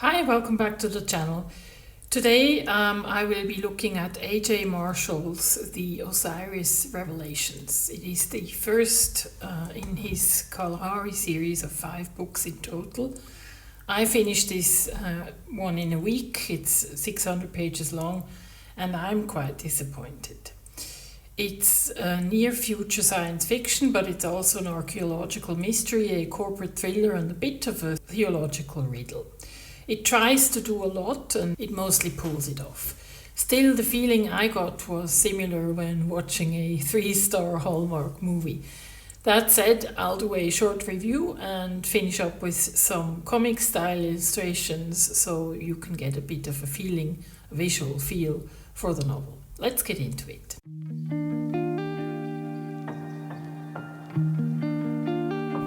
Hi, welcome back to the channel. Today I will be looking at A.J. Marshall's The Osiris Revelations. It is the first in his Kalahari series of 5 books in total. I finished this one in a week. It's 600 pages long and I'm quite disappointed. It's a near future science fiction, but it's also an archaeological mystery, a corporate thriller and a bit of a theological riddle. It tries to do a lot and it mostly pulls it off. Still, the feeling I got was similar when watching a 3-star Hallmark movie. That said, I'll do a short review and finish up with some comic style illustrations so you can get a bit of a visual feel for the novel. Let's get into it.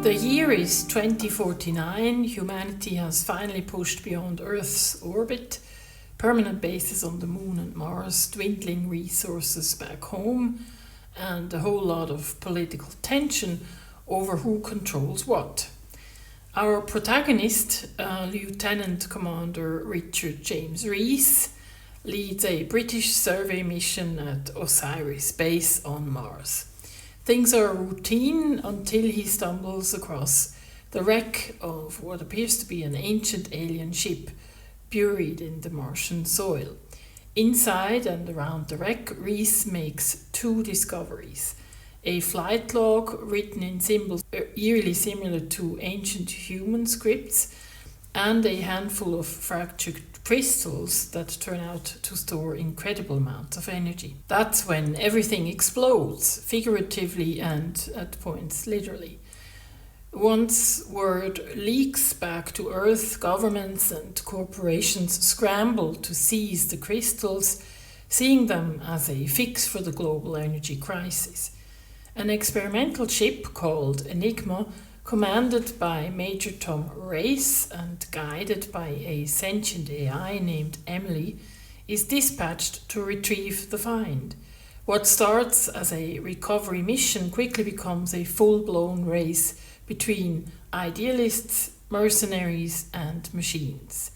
The year is 2049. Humanity has finally pushed beyond Earth's orbit. Permanent bases on the Moon and Mars, dwindling resources back home, and a whole lot of political tension over who controls what. Our protagonist, Lieutenant Commander Richard James Rees, leads a British survey mission at Osiris base on Mars. Things are routine until he stumbles across the wreck of what appears to be an ancient alien ship buried in the Martian soil. Inside and around the wreck, Rees makes 2 discoveries. A flight log written in symbols eerily similar to ancient human scripts, and a handful of fractured crystals that turn out to store incredible amounts of energy. That's when everything explodes, figuratively and at points literally. Once word leaks back to Earth, governments and corporations scramble to seize the crystals, seeing them as a fix for the global energy crisis. An experimental ship called Enigma, commanded by Major Tom Race and guided by a sentient AI named Emily, is dispatched to retrieve the find. What starts as a recovery mission quickly becomes a full-blown race between idealists, mercenaries and machines,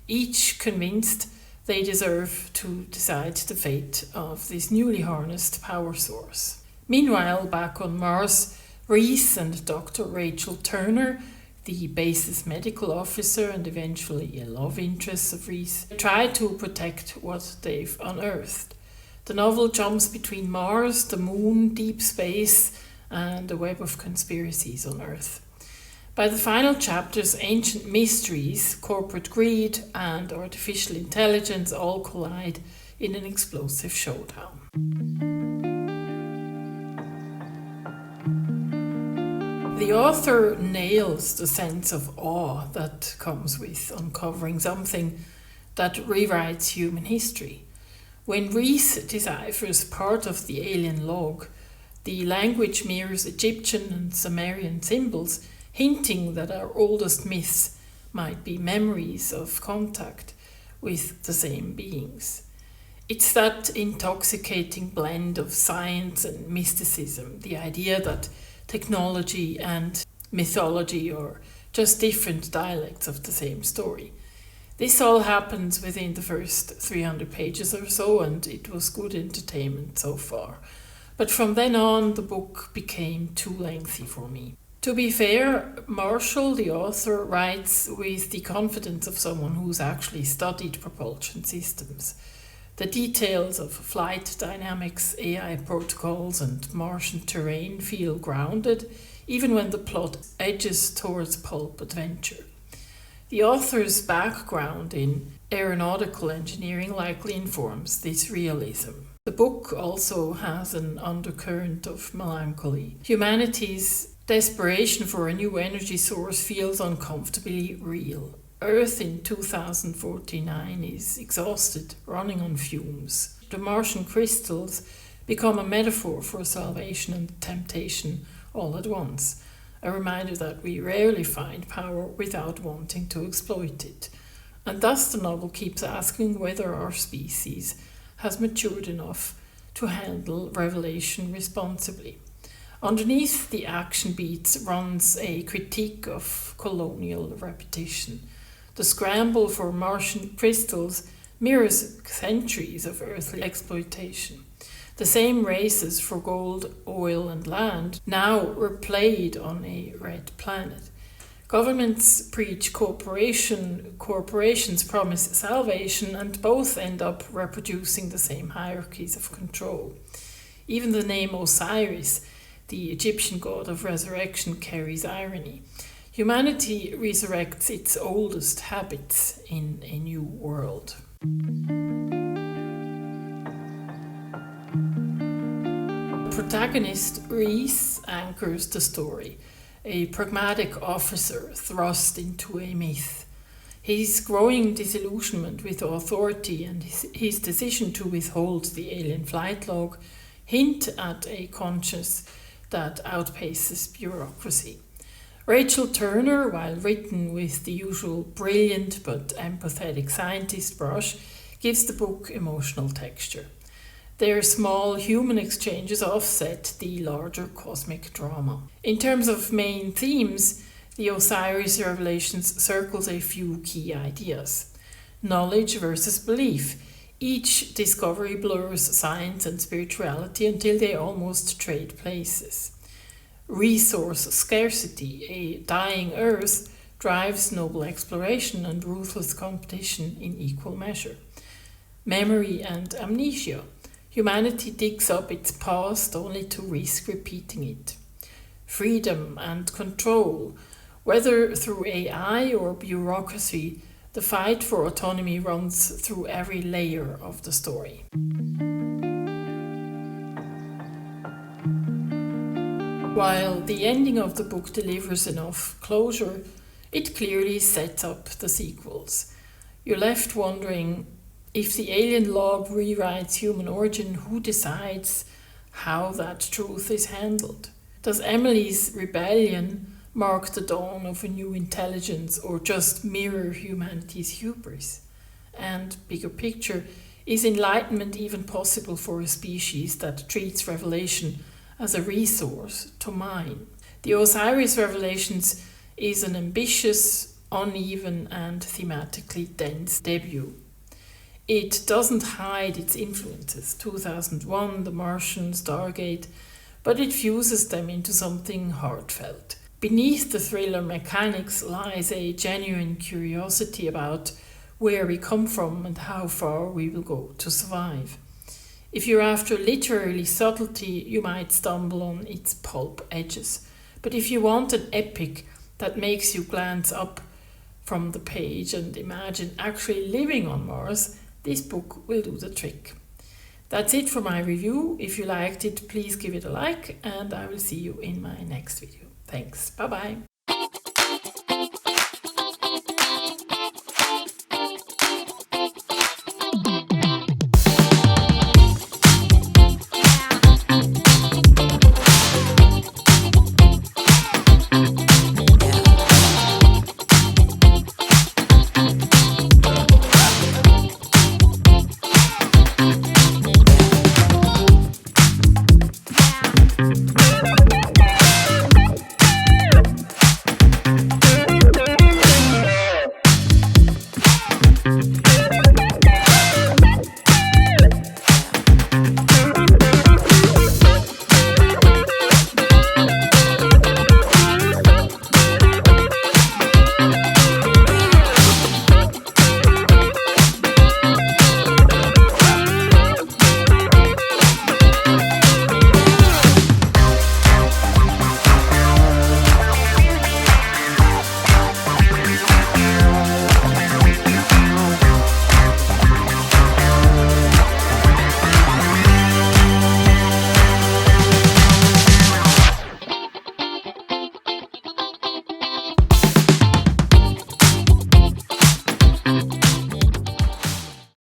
each convinced they deserve to decide the fate of this newly harnessed power source. Meanwhile, back on Mars, Rees and Dr. Rachel Turner, the base's medical officer and eventually a love interest of Rees, try to protect what they've unearthed. The novel jumps between Mars, the Moon, deep space, and a web of conspiracies on Earth. By the final chapters, ancient mysteries, corporate greed, and artificial intelligence all collide in an explosive showdown. The author nails the sense of awe that comes with uncovering something that rewrites human history. When Rees deciphers part of the alien log, the language mirrors Egyptian and Sumerian symbols, hinting that our oldest myths might be memories of contact with the same beings. It's that intoxicating blend of science and mysticism, the idea that technology and mythology are just different dialects of the same story. This all happens within the first 300 pages or so, and it was good entertainment so far. But from then on, the book became too lengthy for me. To be fair, Marshall, the author, writes with the confidence of someone who's actually studied propulsion systems. The details of flight dynamics, AI protocols, and Martian terrain feel grounded, even when the plot edges towards pulp adventure. The author's background in aeronautical engineering likely informs this realism. The book also has an undercurrent of melancholy. Humanity's desperation for a new energy source feels uncomfortably real. Earth in 2049 is exhausted, running on fumes. The Martian crystals become a metaphor for salvation and temptation all at once, a reminder that we rarely find power without wanting to exploit it. And thus the novel keeps asking whether our species has matured enough to handle revelation responsibly. Underneath the action beats runs a critique of colonial repetition. The scramble for Martian crystals mirrors centuries of earthly exploitation. The same races for gold, oil, and land now were played on a red planet. Governments preach cooperation, corporations promise salvation, and both end up reproducing the same hierarchies of control. Even the name Osiris, the Egyptian god of resurrection, carries irony. Humanity resurrects its oldest habits in a new world. The protagonist, Reese, anchors the story, a pragmatic officer thrust into a myth. His growing disillusionment with authority and his decision to withhold the alien flight log hint at a conscience that outpaces bureaucracy. Rachel Turner, while written with the usual brilliant but empathetic scientist brush, gives the book emotional texture. Their small human exchanges offset the larger cosmic drama. In terms of main themes, the Osiris Revelations circles a few key ideas. Knowledge versus belief. Each discovery blurs science and spirituality until they almost trade places. Resource scarcity. A dying Earth drives noble exploration and ruthless competition in equal measure. Memory and amnesia. Humanity digs up its past only to risk repeating it. Freedom and control. Whether through AI or bureaucracy, the fight for autonomy runs through every layer of the story. While the ending of the book delivers enough closure, it clearly sets up the sequels. You're left wondering, if the alien log rewrites human origin, who decides how that truth is handled? Does Emily's rebellion mark the dawn of a new intelligence or just mirror humanity's hubris? And bigger picture, is enlightenment even possible for a species that treats revelation as a resource to mine? The Osiris Revelations is an ambitious, uneven and thematically dense debut. It doesn't hide its influences, 2001, The Martian, Stargate, but it fuses them into something heartfelt. Beneath the thriller mechanics lies a genuine curiosity about where we come from and how far we will go to survive. If you're after literary subtlety, you might stumble on its pulp edges. But if you want an epic that makes you glance up from the page and imagine actually living on Mars, this book will do the trick. That's it for my review. If you liked it, please give it a like, and I will see you in my next video. Thanks. Bye bye.